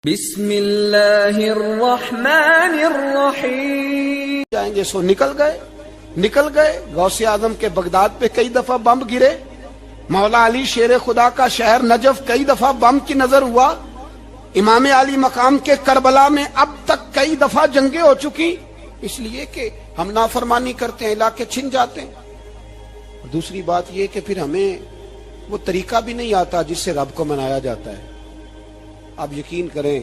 بسم اللہ الرحمن الرحیم. جائیں گے سو نکل گئے. غوث اعظم کے بغداد پہ کئی دفعہ بم گرے. مولا علی شیر خدا کا شہر نجف کئی دفعہ بم کی نظر ہوا. امام علی مقام کے کربلا میں اب تک کئی دفعہ جنگیں ہو چکی، اس لیے کہ ہم نافرمانی کرتے ہیں، علاقے چھن جاتے ہیں. اور دوسری بات یہ کہ پھر ہمیں وہ طریقہ بھی نہیں آتا جس سے رب کو منایا جاتا ہے. آپ یقین کریں،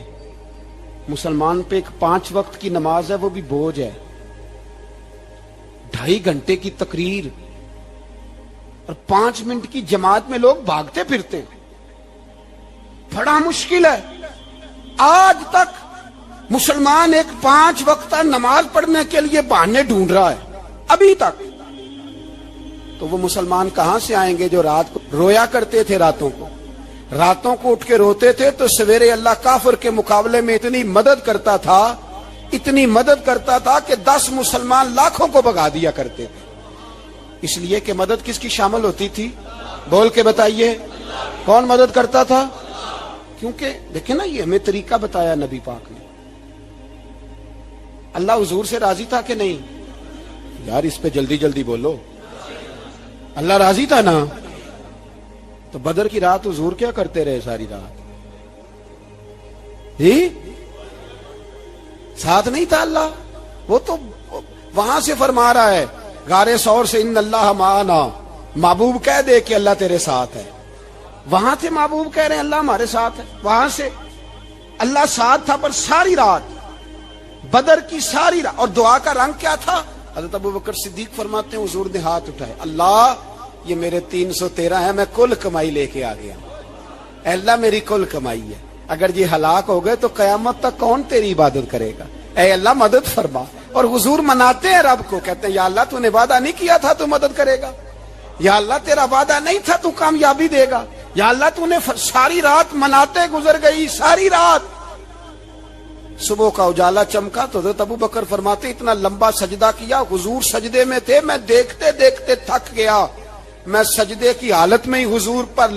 مسلمان پہ ایک 5 وقت کی نماز ہے، وہ بھی بوجھ ہے. 2.5 گھنٹے کی تقریر اور 5 منٹ کی جماعت میں لوگ بھاگتے پھرتے ہیں. بڑا مشکل ہے. آج تک مسلمان ایک 5 وقتہ نماز پڑھنے کے لیے بہانے ڈھونڈ رہا ہے ابھی تک. تو وہ مسلمان کہاں سے آئیں گے جو رات کو رویا کرتے تھے، راتوں کو اٹھ کے روتے تھے تو سویرے اللہ کافر کے مقابلے میں اتنی مدد کرتا تھا کہ 10 مسلمان لاکھوں کو بھگا دیا کرتے تھے. اس لیے کہ مدد کس کی شامل ہوتی تھی؟ بول کے بتائیے، کون مدد کرتا تھا؟ کیونکہ دیکھیں نا، یہ ہمیں طریقہ بتایا نبی پاک نے. اللہ حضور سے راضی تھا کہ نہیں؟ یار اس پہ جلدی بولو. اللہ راضی تھا نا؟ تو بدر کی رات حضور کیا کرتے رہے ساری رات؟ ساتھ نہیں تھا اللہ؟ وہ تو وہاں سے فرما رہا ہے غار ثور سے، ان اللہ معنا. محبوب کہہ دے کہ اللہ تیرے ساتھ ہے. وہاں سے محبوب کہہ رہے ہیں اللہ ہمارے ساتھ ہے. وہاں سے اللہ ساتھ تھا، پر ساری رات، بدر کی ساری رات. اور دعا کا رنگ کیا تھا؟ حضرت ابوبکر صدیق فرماتے ہیں حضور نے ہاتھ اٹھائے، اللہ یہ میرے 313 ہے، میں کل کمائی لے کے آ گیا. اے اللہ میری کل کمائی ہے، اگر یہ ہلاک ہو گئے تو قیامت تک کون تیری عبادت کرے گا؟ اے اللہ مدد فرما. اور حضور مناتے ہیں رب کو، کہتے ہیں یا اللہ تو نے وعدہ نہیں کیا تھا تو مدد کرے گا، یا اللہ تیرا وعدہ نہیں تھا تو کامیابی دے گا، یا اللہ تو نے ساری رات مناتے گزر گئی. ساری رات صبح کا اجالا چمکا تو حضرت ابوبکر فرماتے اتنا لمبا سجدہ کیا، حضور سجدے میں تھے، میں دیکھتے دیکھتے تھک گیا. میں سجدے کی حالت میں ہی حضور پر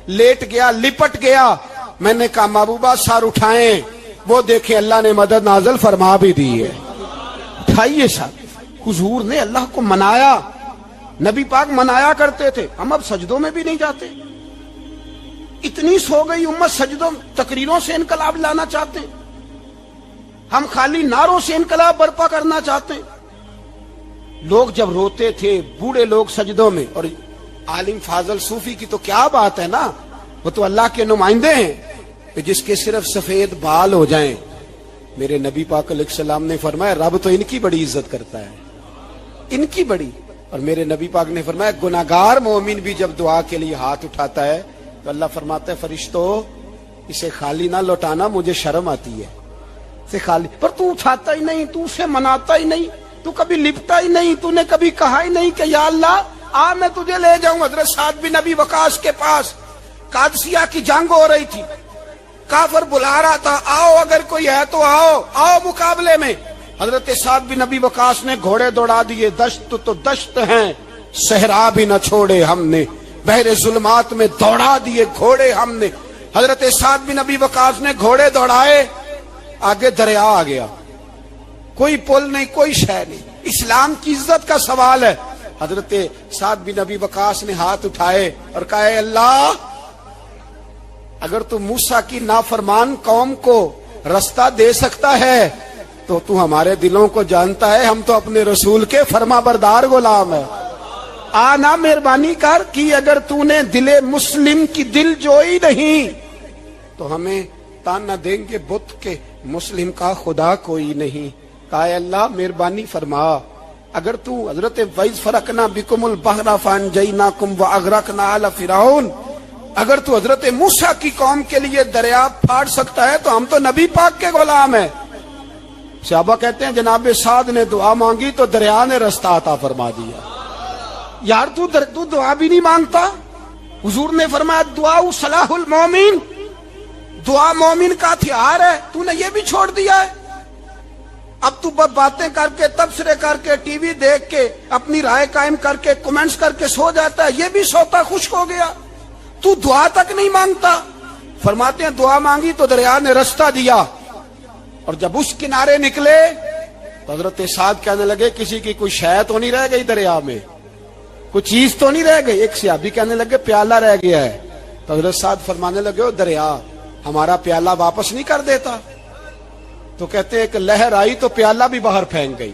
لیٹ گیا، لپٹ گیا. میں نے کہا محبوبہ سر اٹھائیں. وہ دیکھیں اللہ نے مدد نازل فرما بھی دی ہے. اٹھائیے سر. حضور نے اللہ کو منایا. نبی پاک منایا کرتے تھے. ہم اب سجدوں میں بھی نہیں جاتے. اتنی سو گئی امت سجدوں، تقریروں سے انقلاب لانا چاہتے ہیں. ہم خالی نعروں سے انقلاب برپا کرنا چاہتے ہیں. لوگ جب روتے تھے، بوڑھے لوگ سجدوں میں، اور عالم فاضل صوفی کی تو کیا بات ہے نا، وہ تو اللہ کے نمائندے ہیں کہ جس کے صرف سفید بال ہو جائیں. میرے نبی پاک علیہ السلام نے فرمایا رب تو ان کی بڑی عزت کرتا ہے، ان کی بڑی. اور میرے نبی پاک نے فرمایا گناہگار مومن بھی جب دعا کے لیے ہاتھ اٹھاتا ہے تو اللہ فرماتا ہے فرشتوں اسے خالی نہ لوٹانا، مجھے شرم آتی ہے اسے خالی. پر تو اٹھاتا ہی نہیں، تو اسے مناتا ہی نہیں، تو کبھی لپٹا ہی نہیں، تو نے کبھی کہا ہی نہیں کہ یا اللہ آ میں تجھے لے جاؤں. حضرت سعد بن ابی وقاص کے پاس قادسیہ کی جنگ ہو رہی تھی، کافر بلا رہا تھا آؤ اگر کوئی ہے تو آؤ مقابلے میں. حضرت سعد بن ابی وقاص نے گھوڑے دوڑا دیے. دشت تو دشت ہیں، صحرا بھی نہ چھوڑے ہم نے، بحر ظلمات میں دوڑا دیے گھوڑے ہم نے. حضرت سعد بن ابی وقاص نے گھوڑے دوڑائے، آگے دریا آ گیا، کوئی پل نہیں، کوئی شے نہیں. اسلام کی عزت کا سوال ہے. حضرت سعد بن ابی وقاص نے ہاتھ اٹھائے اور کہا اے اللہ اگر تو موسیٰ کی نافرمان قوم کو رستہ دے سکتا ہے تو تو ہمارے دلوں کو جانتا ہے، ہم تو اپنے رسول کے فرما بردار غلام ہیں. آنا مہربانی کر کی اگر تو نے دل مسلم کی دل جوئی نہیں تو ہمیں تانا دیں گے بت کے مسلم کا خدا کوئی نہیں. کہا اے اللہ مہربانی فرما اگر تو حضرت وَإِذْ فَرَقْنَا بِكُمُ الْبَحْرَ فَأَنْجَيْنَاكُمْ وَأَغْرَقْنَا آلَ فِرْعَوْنَ، اگر تو حضرت موسیٰ کی قوم کے لیے دریا پھاڑ سکتا ہے تو ہم تو نبی پاک کے غلام ہیں. صحابہ کہتے ہیں جناب سعد نے دعا مانگی تو دریا نے رستہ عطا فرما دیا. یار تو دعا بھی نہیں مانگتا. حضور نے فرمایا دعا صلاح المومن، دعا مومن کا ہتھیار ہے، تو نے یہ بھی چھوڑ دیا ہے. اب تو باتیں کر کے، تبصرے کر کے، ٹی وی دیکھ کے، اپنی رائے قائم کر کے، کمنٹس کر کے سو جاتا ہے، یہ بھی سوتا خشک ہو گیا. تو دعا تک نہیں مانگتا. فرماتے ہیں دعا مانگی تو دریا نے رستہ دیا، اور جب اس کنارے نکلے تو حضرت سعد کہنے لگے کسی کی کوئی شے تو نہیں رہ گئی دریا میں، کوئی چیز تو نہیں رہ گئی؟ ایک صحابی کہنے لگے پیالہ رہ گیا ہے، تو حضرت سعد فرمانے لگے او دریا ہمارا پیالہ واپس نہیں کر دیتا؟ تو کہتے ہیں کہ لہر آئی تو پیالہ بھی باہر پھینک گئی۔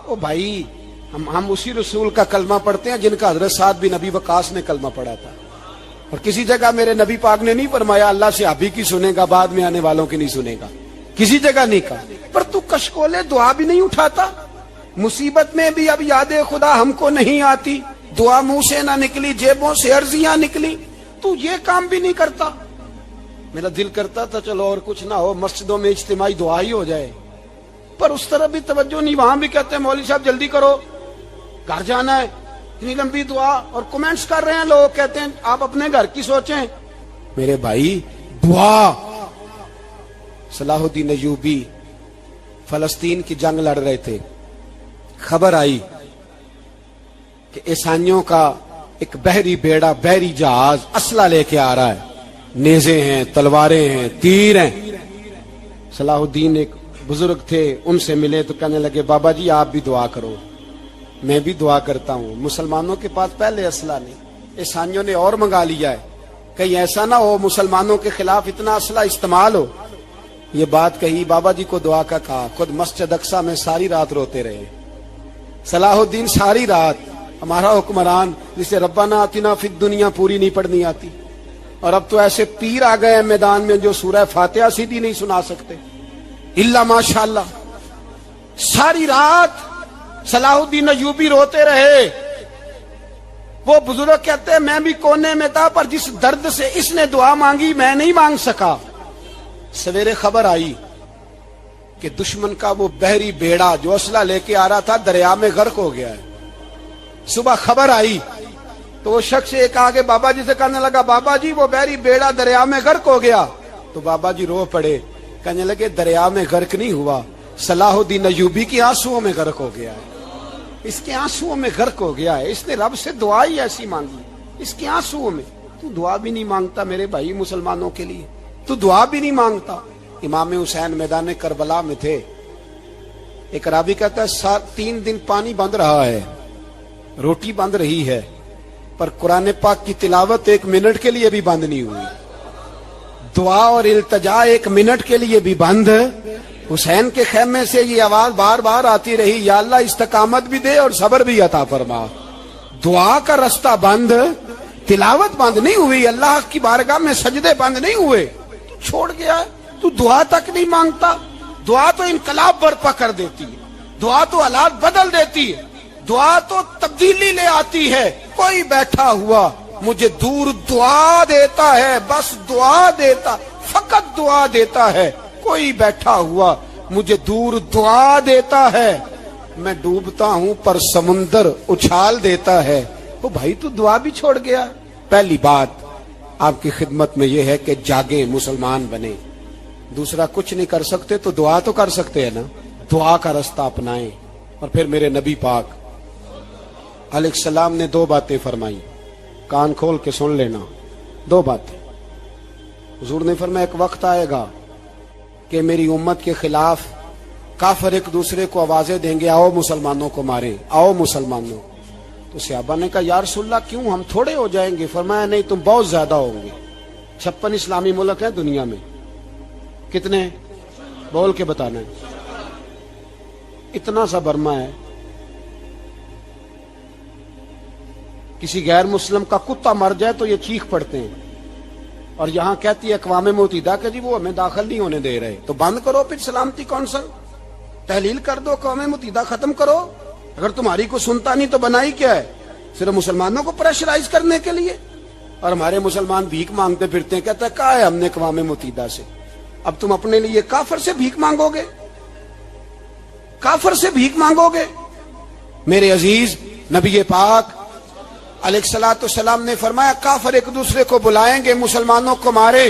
او بھائی ہم اسی رسول کا کلمہ پڑھتے ہیں جن کا حضرت سعد بن ابی وقاص نے کلمہ پڑھا تھا، اور کسی جگہ میرے نبی پاک نے نہیں فرمایا اللہ صحابی کی سنے گا بعد میں آنے والوں کی نہیں سنے گا، کسی جگہ نہیں کہا۔ پر تو کشکولے دعا بھی نہیں اٹھاتا، مصیبت میں بھی اب یاد خدا ہم کو نہیں آتی، دعا منہ سے نہ نکلی جیبوں سے عرضیاں نکلی، تو یہ کام بھی نہیں کرتا۔ میرا دل کرتا تھا چلو اور کچھ نہ ہو مسجدوں میں اجتماعی دعا ہی ہو جائے، پر اس طرح بھی توجہ نہیں، وہاں بھی کہتے ہیں مولوی صاحب جلدی کرو گھر جانا ہے، اتنی لمبی دعا، اور کمنٹس کر رہے ہیں لوگ، کہتے ہیں آپ اپنے گھر کی سوچیں۔ میرے بھائی دعا، صلاح الدین ایوبی فلسطین کی جنگ لڑ رہے تھے، خبر آئی کہ عیسائیوں کا ایک بحری بیڑا، بحری جہاز اسلحہ لے کے آ رہا ہے، نیزے ہیں، تلواریں ہیں، تیر ہیں۔ صلاح الدین ایک بزرگ تھے، ان سے ملے تو کہنے لگے بابا جی آپ بھی دعا کرو۔ میں بھی دعا کرتا ہوں، مسلمانوں کے پاس پہلے اسلحہ نہیں، عیسائیوں نے اور منگا لیا ہے، کہیں ایسا نہ ہو مسلمانوں کے خلاف اتنا اسلحہ استعمال ہو۔ یہ بات کہی، بابا جی کو دعا کا کہا، خود مسجد اقصی میں ساری رات روتے رہے۔ صلاح الدین ساری رات، ہمارا حکمران جسے ربنا آتنا فی الدنیا پوری نہیں پڑھنی آتی، اور اب تو ایسے پیر آ گئے ہیں میدان میں جو سورہ فاتحہ سیدھی نہیں سنا سکتے الا ماشاءاللہ۔ ساری رات صلاح الدین ایوبی روتے رہے۔ وہ بزرگ کہتے ہیں میں بھی کونے میں تھا، پر جس درد سے اس نے دعا مانگی میں نہیں مانگ سکا۔ سویرے خبر آئی کہ دشمن کا وہ بحری بیڑا جو اسلحہ لے کے آ رہا تھا دریا میں غرق ہو گیا ہے۔ صبح خبر آئی تو وہ شخص ایک آگے بابا جی سے کہنے لگا بابا جی وہ بحری بیڑا دریا میں غرق ہو گیا، تو بابا جی رو پڑے، کہنے لگے دریا میں غرق نہیں ہوا، صلاح الدین ایوبی کی آنسوؤں میں غرق ہو گیا ہے، اس کے آنسوؤں میں غرق ہو گیا ہے، اس نے رب سے دعا ہی ایسی مانگی اس کے آنسوؤں میں۔ تو دعا بھی نہیں مانگتا میرے بھائی مسلمانوں کے لیے، تو دعا بھی نہیں مانگتا۔ امام حسین میدان کربلا میں تھے، ایک راوی کہتا ہے 3 دن پانی بند رہا ہے، روٹی بند رہی ہے، پر قرآن پاک کی تلاوت 1 منٹ کے لیے بھی بند نہیں ہوئی، دعا اور التجا 1 منٹ کے لیے بھی بند۔ حسین کے خیمے سے یہ آواز بار بار آتی رہی، یا اللہ استقامت بھی دے اور صبر بھی عطا فرما۔ دعا کا رستہ بند، تلاوت بند نہیں ہوئی، اللہ کی بارگاہ میں سجدے بند نہیں ہوئے، تو چھوڑ گیا ہے، تو دعا تک نہیں مانگتا۔ دعا تو انقلاب برپا کر دیتی ہے، دعا تو حالات بدل دیتی ہے، دعا تو تبدیلی لے آتی ہے۔ کوئی بیٹھا ہوا مجھے دور دعا دیتا ہے، بس دعا دیتا، فقط دعا دیتا ہے، کوئی بیٹھا ہوا مجھے دور دعا دیتا ہے، میں ڈوبتا ہوں پر سمندر اچھال دیتا ہے۔ وہ بھائی تو دعا بھی چھوڑ گیا۔ پہلی بات آپ کی خدمت میں یہ ہے کہ جاگیں، مسلمان بنے۔ دوسرا کچھ نہیں کر سکتے تو دعا تو کر سکتے ہیں نا، دعا کا رستہ اپنائیں۔ اور پھر میرے نبی پاک علیہ السلام نے 2 باتیں فرمائی، کان کھول کے سن لینا، 2 باتیں۔ حضور نے فرمایا ایک وقت آئے گا کہ میری امت کے خلاف کافر ایک دوسرے کو آوازیں دیں گے آؤ مسلمانوں کو ماریں، آؤ مسلمانوں۔ تو صحابہ نے کہا یا رسول اللہ کیوں، ہم تھوڑے ہو جائیں گے؟ فرمایا نہیں تم بہت زیادہ ہوں گے۔ 56 اسلامی ملک ہیں دنیا میں، کتنے بول کے بتانا ہے؟ اتنا سا برما ہے، کسی غیر مسلم کا کتا مر جائے تو یہ چیخ پڑتے ہیں، اور یہاں کہتی ہے اقوام متحدہ کہ جی وہ ہمیں داخل نہیں ہونے دے رہے، تو بند کرو پھر سلامتی کونسل، تحلیل کر دو، اقوام متحدہ ختم کرو۔ اگر تمہاری کو سنتا نہیں تو بنائی کیا ہے؟ صرف مسلمانوں کو پریشرائز کرنے کے لیے۔ اور ہمارے مسلمان بھیک مانگتے پھرتے ہیں، کہتا ہے کہا ہے ہم نے اقوام متحدہ سے، اب تم اپنے لیے کافر سے بھیک مانگو گے، کافر سے بھیک مانگو گے؟ میرے عزیز نبی پاک علیہ الصلوۃ والسلام نے فرمایا کافر ایک دوسرے کو بلائیں گے مسلمانوں کو مارے۔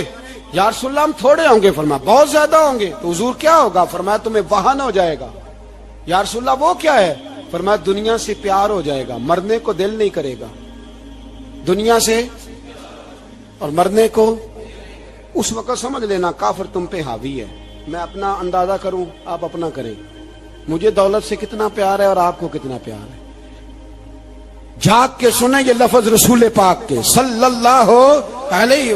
یا رسول اللہ ہم تھوڑے ہوں گے، فرمایا بہت زیادہ ہوں گے۔ تو حضور کیا ہوگا؟ فرمایا تمہیں واہن ہو جائے گا۔ یا رسول اللہ وہ کیا ہے؟ فرمایا دنیا سے پیار ہو جائے گا، مرنے کو دل نہیں کرے گا، دنیا سے اور مرنے کو۔ اس وقت سمجھ لینا کافر تم پہ حاوی ہے. میں اپنا اندازہ کروں، آپ اپنا کریں. مجھے دولت سے کتنا پیار ہے اور آپ کو کتنا پیار ہے. جھاگ کے سنیں یہ لفظ رسول پاک کے صلی اللہ علیہ.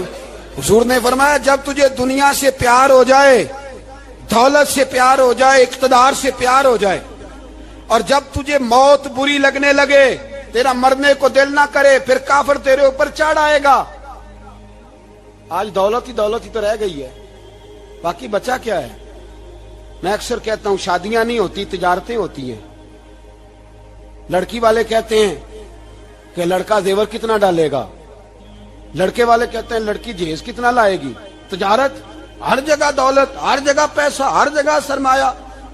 حضور نے فرمایا جب تجھے دنیا سے پیار ہو جائے، دولت سے پیار ہو جائے، اقتدار سے پیار ہو جائے، اور جب تجھے موت بری لگنے لگے، تیرا مرنے کو دل نہ کرے، پھر کافر تیرے اوپر چڑھ آئے گا. آج دولت ہی تو رہ گئی ہے، باقی بچا کیا ہے؟ میں اکثر کہتا ہوں شادیاں نہیں ہوتی، تجارتیں ہوتی ہیں. لڑکی والے کہتے ہیں کہ لڑکا زیور کتنا ڈالے گا، لڑکے والے کہتے ہیں لڑکی جہیز کتنا لائے گی. تجارت، ہر جگہ دولت، ہر جگہ پیسہ، ہر جگہ سرمایہ.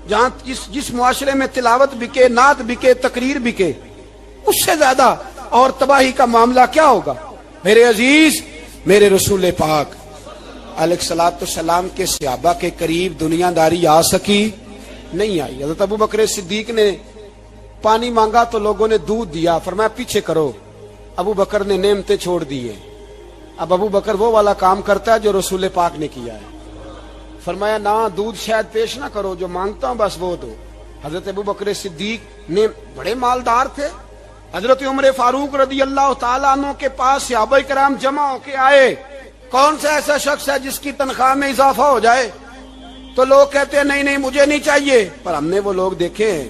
جہاں جس معاشرے میں تلاوت بکے، نعت بکے، تقریر بکے، اس سے زیادہ اور تباہی کا معاملہ کیا ہوگا؟ میرے عزیز، میرے رسول پاک علیہ الصلوۃ والسلام کے صحابہ کے قریب دنیا داری آ سکی نہیں آئی. حضرت ابو بکر صدیق نے پانی مانگا تو لوگوں نے دودھ دیا، فرمایا پیچھے کرو. ابو بکر نے نعمتیں چھوڑ دی ہیں. اب ابو بکر وہ والا کام کرتا ہے جو رسول پاک نے کیا ہے. فرمایا نہ دودھ شاید پیش نہ کرو، جو مانگتا ہوں بس وہ دو. حضرت ابو بکر صدیق نے بڑے مالدار تھے. حضرت عمر فاروق رضی اللہ تعالیٰ عنہ کے پاس صحابہ کرام جمع ہو کے آئے. کون سا ایسا شخص ہے جس کی تنخواہ میں اضافہ ہو جائے؟ تو لوگ کہتے ہیں نہیں مجھے نہیں چاہیے. پر ہم نے وہ لوگ دیکھے ہیں.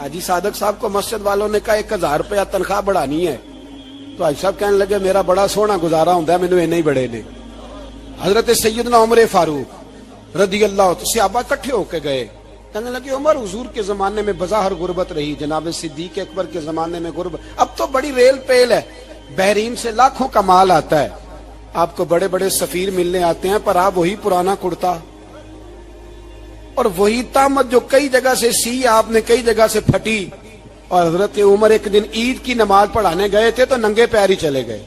حاجی صادق صاحب کو مسجد والوں نے کہا 1000 روپیہ تنخواہ بڑھانی ہے، تو حاجی صاحب کہنے لگے میرا بڑا سونا گزارا ہوتا ہے، مینوں یہ نہیں بڑے نے. حضرت سیدنا عمر فاروق رضی اللہ تو صحابہ اکٹھے ہو کے گئے. کہنے لگے عمر حضور کے زمانے میں بظاہر غربت رہی، جناب صدیق اکبر کے زمانے میں غربت، اب تو بڑی ریل پیل ہے، بحرین سے لاکھوں کا مال آتا ہے، آپ کو بڑے بڑے سفیر ملنے آتے ہیں، پر آپ وہی پرانا کرتا اور وہی تامت جو کئی جگہ سے سی آپ نے کئی جگہ سے پھٹی. اور حضرت عمر ایک دن عید کی نماز پڑھانے گئے تھے تو ننگے پیر ہی چلے گئے.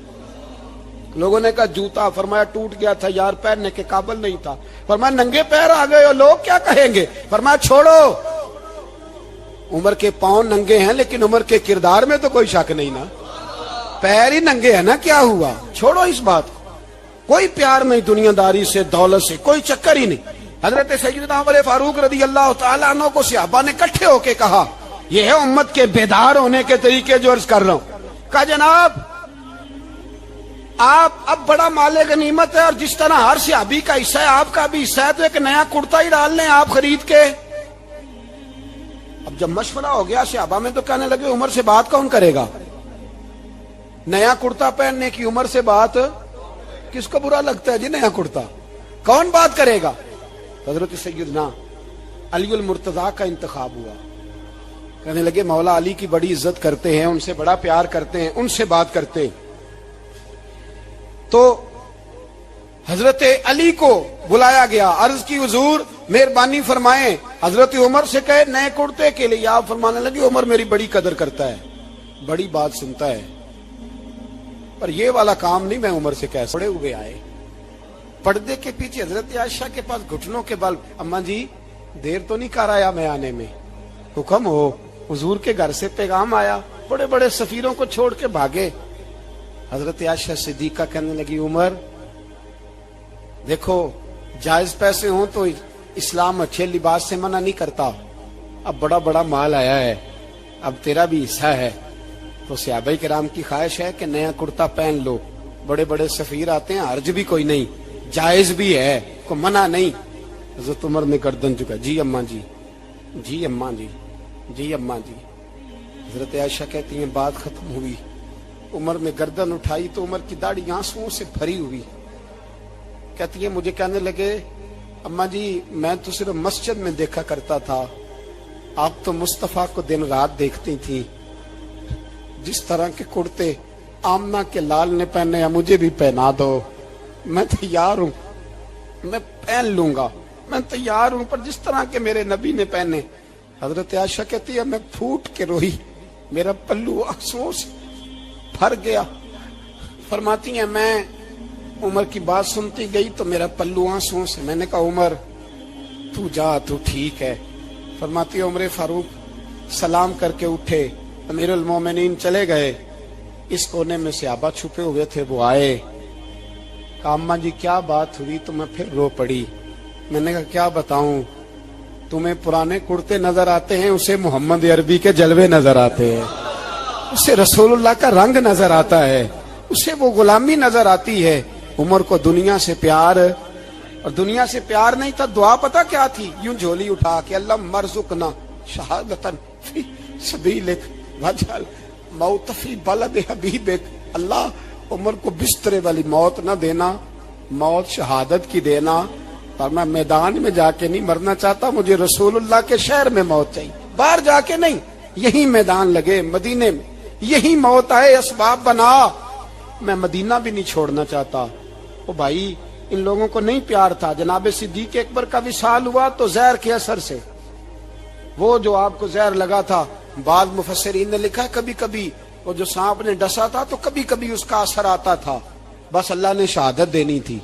لوگوں نے کہا جوتا، فرمایا ٹوٹ گیا تھا یار، پہننے کے قابل نہیں تھا. فرمایا ننگے پیر آ گئے اور لوگ کیا کہیں گے؟ فرمایا چھوڑو، عمر کے پاؤں ننگے ہیں لیکن عمر کے کردار میں تو کوئی شک نہیں نا، پیر ہی ننگے ہیں نا، کیا ہوا؟ چھوڑو اس بات کو. کوئی پیار نہیں دنیا داری سے، دولت سے، کوئی چکر ہی نہیں. حضرت سیدنا عمر فاروق رضی اللہ تعالیٰ عنہ کو صحابہ نے اکٹھے ہو کے کہا، یہ ہے امت کے بیدار ہونے کے طریقے جو عرض کر رہا ہوں. کہا جناب آپ اب بڑا مال غنیمت ہے اور جس طرح ہر صحابی کا حصہ ہے آپ کا بھی حصہ ہے، تو ایک نیا کرتا ہی ڈال لیں آپ خرید کے. اب جب مشورہ ہو گیا صحابہ میں تو کہنے لگے عمر سے بات کون کرے گا؟ نیا کرتا پہننے کی عمر سے بات کس کو برا لگتا ہے جی؟ نیا کرتا کون بات کرے گا؟ حضرت سیدنا علی المرتضیٰ کا انتخاب ہوا. کہنے لگے مولا علی کی بڑی عزت کرتے ہیں، ان سے بڑا پیار کرتے ہیں، ان سے بات کرتے. تو حضرت علی کو بلایا گیا، عرض کی حضور مہربانی فرمائیں. حضرت عمر سے کہے نئے کرتے کے لیے، آپ فرمانے لگے عمر میری بڑی قدر کرتا ہے، بڑی بات سنتا ہے، پر یہ والا کام نہیں میں عمر سے کہہ سکتا. ہوئے آئے پردے کے پیچھے حضرت عائشہ کے پاس گھٹنوں کے بل، اماں جی دیر تو نہیں کر آیا میں آنے میں؟ حکم ہو. حضور کے گھر سے پیغام آیا، بڑے بڑے سفیروں کو چھوڑ کے بھاگے. حضرت عائشہ صدیقہ کہنے لگی عمر دیکھو جائز پیسے ہوں تو اسلام اچھے لباس سے منع نہیں کرتا، اب بڑا بڑا مال آیا ہے، اب تیرا بھی حصہ ہے، تو صحابہ کرام کی خواہش ہے کہ نیا کرتا پہن لو، بڑے بڑے سفیر آتے ہیں، حرج بھی کوئی نہیں، جائز بھی ہے، کو منع نہیں. حضرت عمر نے گردن جھکا، جی اماں جی، جی اماں جی، جی اماں جی. حضرت عائشہ کہتی ہیں بات ختم ہوئی، عمر نے گردن اٹھائی تو عمر کی داڑھی آنسوؤں سے بھری ہوئی. کہتی ہیں مجھے کہنے لگے اماں جی میں تو صرف مسجد میں دیکھا کرتا تھا، آپ تو مصطفیٰ کو دن رات دیکھتی تھی، جس طرح کے کرتے آمنہ کے لال نے پہنے ہیں مجھے بھی پہنا دو، میں تیار ہوں، میں پہن لوں گا، میں تیار ہوں، پر جس طرح کے میرے نبی نے پہنے. حضرت عائشہ کہتی ہے میں پھوٹ کے روئی، میرا پلو آنسوؤں سے بھر گیا. فرماتی ہیں میں عمر کی بات سنتی گئی تو میرا پلو آنسوؤں سے، میں نے کہا عمر تو جا، تو ٹھیک ہے. فرماتی ہے عمر فاروق سلام کر کے اٹھے، امیر المومنین چلے گئے. اس کونے میں صحابہ چھپے ہوئے تھے، وہ آئے. کہا اماں جی کیا بات ہوئی؟ تو میں پھر رو پڑی. میں نے کہا کیا بتاؤں، تمہیں پرانے کرتے نظر آتے ہیں، اسے محمد عربی کے جلوے نظر آتے ہیں، اسے رسول اللہ کا رنگ نظر آتا ہے، اسے وہ غلامی نظر آتی ہے. عمر کو دنیا سے پیار، اور دنیا سے پیار نہیں تھا. دعا پتہ کیا تھی؟ یوں جھولی اٹھا کے اللہ مرزقنا شہادتن فی سبیلک وجعل موت فی بلد حبیبک. اللہ عمر کو بسترے والی موت نہ دینا، موت شہادت کی دینا. اور میں میدان میں جا کے نہیں مرنا چاہتا، مجھے رسول اللہ کے شہر میں موت چاہیے، باہر جا کے نہیں. یہی میدان لگے مدینے میں، یہی موت آئے، اسباب بنا. میں مدینہ بھی نہیں چھوڑنا چاہتا. او بھائی ان لوگوں کو نہیں پیار تھا. جناب صدیق اکبر کا وصال ہوا تو زہر کے اثر سے، وہ جو آپ کو زہر لگا تھا، بعض مفسرین نے لکھا کبھی کبھی وہ جو سانپ نے ڈسا تھا تو کبھی کبھی اس کا اثر آتا تھا، بس اللہ نے شہادت دینی تھی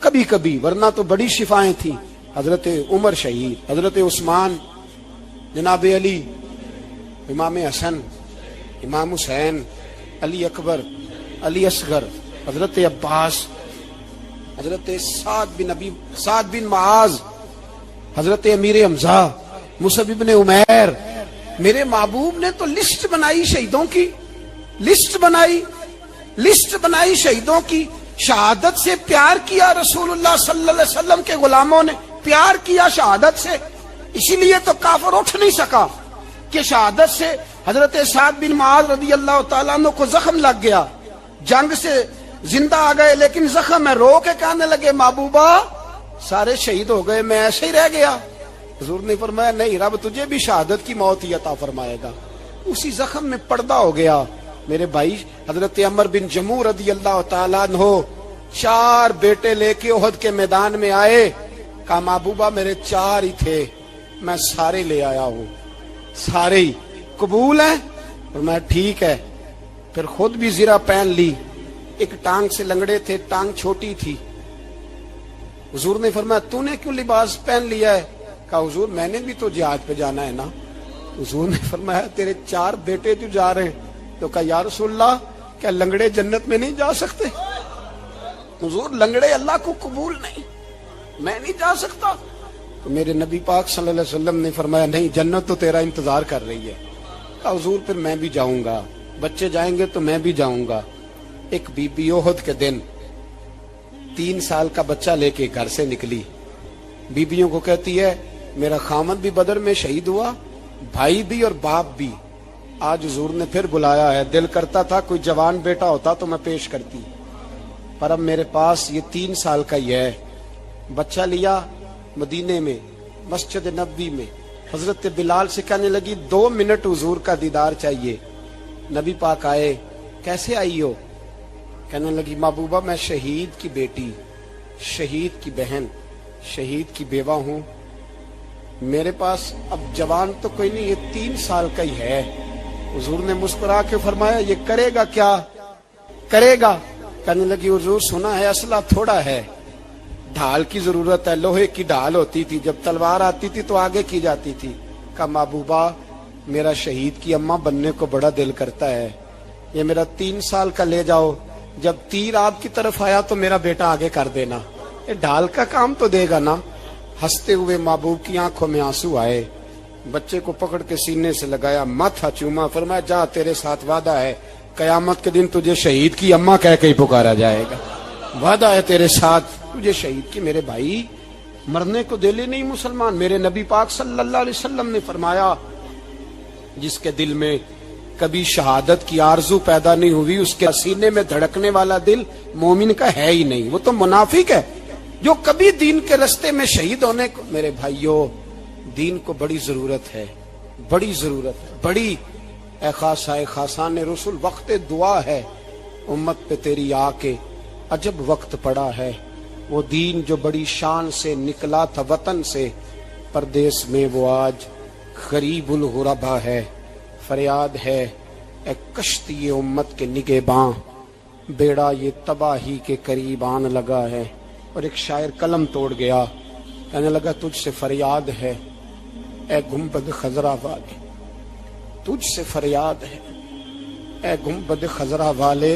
کبھی کبھی، ورنہ تو بڑی شفائیں تھیں. حضرت عمر شہید، حضرت عثمان، جناب علی، امام حسن، امام حسین، علی اکبر، علی اصغر، حضرت عباس، حضرت سعد بن معاذ، حضرت امیر حمزہ، مصعب بن عمیر. میرے محبوب نے تو لسٹ بنائی شہیدوں کی، لسٹ بنائی شہیدوں کی. شہادت سے پیار کیا رسول اللہ صلی اللہ علیہ وسلم کے غلاموں نے، پیار کیا شہادت سے. اسی لیے تو کافر اٹھ نہیں سکا کہ شہادت سے حضرت سعد بن معاذ رضی اللہ تعالیٰ عنہ کو زخم لگ گیا، جنگ سے زندہ آ گئے لیکن زخم ہے. رو کے کہنے لگے محبوبہ سارے شہید ہو گئے، میں ایسے ہی رہ گیا. حضور نے فرمایا نہیں، رب تجھے بھی شہادت کی موت ہی عطا فرمائے گا. اسی زخم میں پردہ ہو گیا. میرے بھائی حضرت عمر بن جموح رضی اللہ تعالیٰ عنہ 4 بیٹے لے کے احد کے میدان میں آئے. کہا محبوبہ میرے 4 ہی تھے، میں سارے لے آیا ہوں، سارے ہی قبول ہیں؟ اور میں ٹھیک ہے. پھر خود بھی زرہ پہن لی. ایک ٹانگ سے لنگڑے تھے، ٹانگ چھوٹی تھی. حضور نے فرمایا تو نے کیوں لباس پہن لیا ہے؟ کہا حضور میں نے بھی تو جہاد پہ جانا ہے نا. حضور نے فرمایا تیرے 4 بیٹے جو جا رہے ہیں. تو کہا یا رسول اللہ کیا لنگڑے جنت میں نہیں جا سکتے؟ حضور لنگڑے اللہ کو قبول نہیں، میں نہیں جا سکتا. تو میرے نبی پاک صلی اللہ علیہ وسلم نے فرمایا نہیں، جنت تو تیرا انتظار کر رہی ہے. کہا حضور پھر میں بھی جاؤں گا، بچے جائیں گے تو میں بھی جاؤں گا. ایک بی بی احد کے دن 3 سال کا بچہ لے کے گھر سے نکلی. بیبیوں کو کہتی ہے میرا خامد بھی بدر میں شہید ہوا، بھائی بھی اور باپ بھی. آج حضور نے پھر بلایا ہے. دل کرتا تھا کوئی جوان بیٹا ہوتا تو میں پیش کرتی، پر اب میرے پاس یہ 3 سال کا ہی ہے. بچہ لیا مدینے میں مسجد نبوی میں. حضرت بلال سے کہنے لگی 2 منٹ حضور کا دیدار چاہیے. نبی پاک آئے. کیسے آئی ہو؟ کہنے لگی محبوبہ میں شہید کی بیٹی، شہید کی بہن، شہید کی بیوہ ہوں. میرے پاس اب جوان تو کوئی نہیں، یہ 3 سال کا ہی ہے. حضور نے مسکرا کے فرمایا یہ کرے گا کیا کرے گا؟ کہنے لگی حضور سنا ہے اسلحہ تھوڑا ہے، ڈھال کی ضرورت ہے. لوہے کی ڈھال ہوتی تھی، جب تلوار آتی تھی تو آگے کی جاتی تھی. کہا محبوبہ میرا شہید کی اماں بننے کو بڑا دل کرتا ہے، یہ میرا 3 سال کا لے جاؤ، جب تیر آپ کی طرف آیا تو میرا بیٹا آگے کر دینا، یہ ڈھال کا کام تو دے گا نا. ہنستے ہوئے محبوب کی آنکھوں میں آنسو آئے. بچے کو پکڑ کے سینے سے لگایا، ماتھا چوما، فرمایا جا تیرے ساتھ وعدہ ہے قیامت کے دن تجھے شہید کی اماں کہہ کے ہی پکارا جائے گا. وعدہ ہے تیرے ساتھ تجھے شہید کی. میرے بھائی مرنے کو دل ہی نہیں مسلمان. میرے نبی پاک صلی اللہ علیہ وسلم نے فرمایا جس کے دل میں کبھی شہادت کی آرزو پیدا نہیں ہوئی اس کے سینے میں دھڑکنے والا دل مومن کا ہے ہی نہیں، وہ تو منافق ہے. جو کبھی دین کے رستے میں شہید ہونے کو، میرے بھائیوں دین کو بڑی ضرورت ہے، بڑی ضرورت ہے، بڑی. اے خاصائے خاصان رسول وقت دعا ہے، امت پہ تیری آ کے عجب وقت پڑا ہے. وہ دین جو بڑی شان سے نکلا تھا وطن سے، پردیس میں وہ آج غریب الغربا ہے. فریاد ہے اے کشتی امت کے نگہباں، بیڑا یہ تباہی کے قریب آن لگا ہے. اور ایک شاعر قلم توڑ گیا، کہنے لگا تجھ سے فریاد ہے اے گنبد خضرا والے، تجھ سے فریاد ہے اے گنبد خضرا والے،